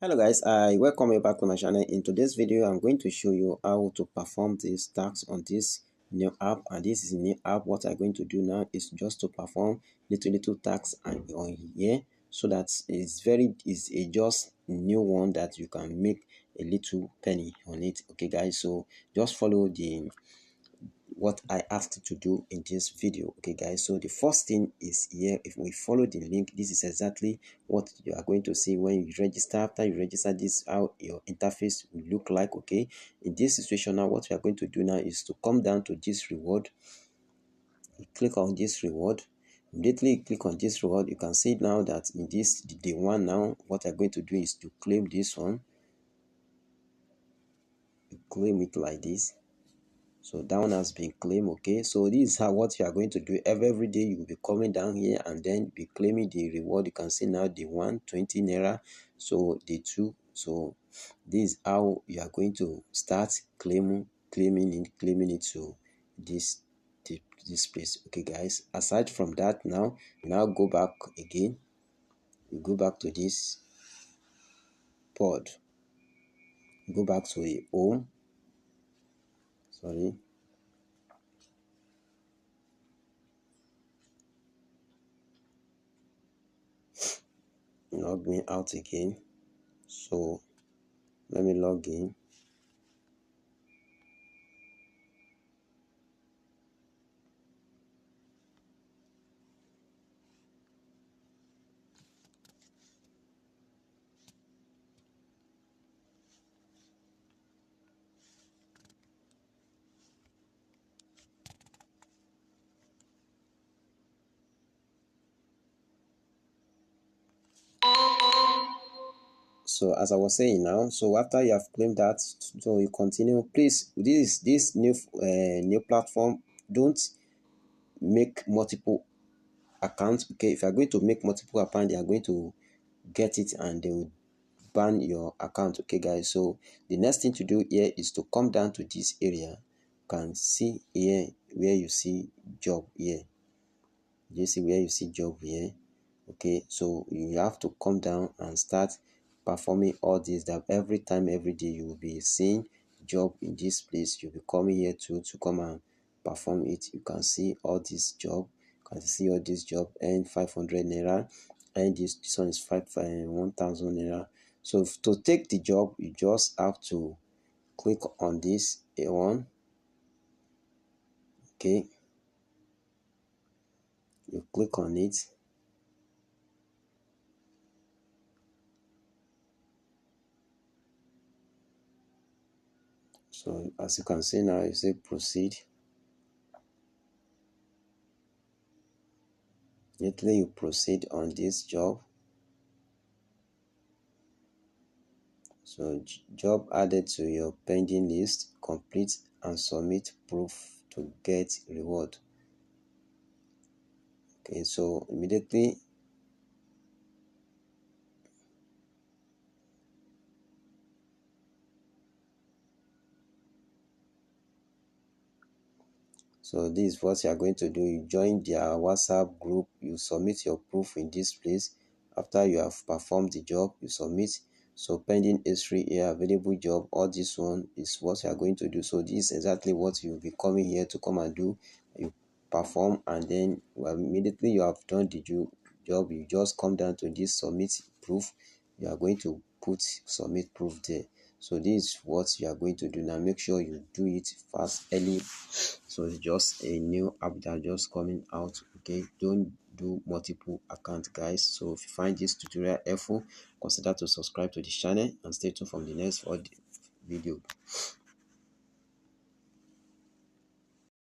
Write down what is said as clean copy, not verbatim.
Hello guys, I welcome you back to my channel. In today's video I'm going to show you how to perform these tasks on this new app, and this is a new app. What I'm going to do now is just to perform little tasks on here, so that it's a just new one that you can make a little penny on it. Okay guys, so just follow the what I asked to do in this video. Okay guys, so the first thing is here. If we follow the link, this is exactly what you are going to see when you register. After you register, this is how your interface will look like. Okay, in this situation now, what we are going to do now is to come down to this reward. You click on this reward. Immediately you click on this reward, you can see now that in this day one now, what I'm going to do is to claim this one. You claim it like this. So that one has been claimed. Okay, so this is how what you are going to do. Every day you will be coming down here and then be claiming the reward. You can see now the 120 naira, so the 2. So this is how you are going to start claiming it to this this place. Okay guys, aside from that, now go back again. You go back to this pod, go back to the home. Sorry, log me out again. So let me log in. So as I was saying now, so after you have claimed that, so you continue. Please, this new platform, don't make multiple accounts. Okay, if you are going to make multiple accounts, they are going to get it and they will ban your account. Okay guys, so the next thing to do here is to come down to this area. You can see here where you see job here. You see where you see job here. Okay, so you have to come down and start performing all this. That every time, every day, you will be seeing job in this place. You'll be coming here to come and perform it. You can see all this job. You can see all this job, and 500 naira, and this one is 1,000 naira. So to take the job, you just have to click on this one. Okay, you click on it. So as you can see now, you say proceed. Immediately you proceed on this job. So job added to your pending list, complete and submit proof to get reward. Okay, so immediately so this is what you are going to do. You join their WhatsApp group, you submit your proof in this place. After you have performed the job, you submit. So pending history here, available job, all this one is what you are going to do. So this is exactly what you'll be coming here to come and do. You perform, and then immediately you have done the job, you just come down to this submit proof. You are going to put submit proof there. So this is what you are going to do now. Make sure you do it fast, early. So it's just a new app that just coming out. Okay, don't do multiple accounts guys. So if you find this tutorial helpful, consider to subscribe to the channel and stay tuned from the next video.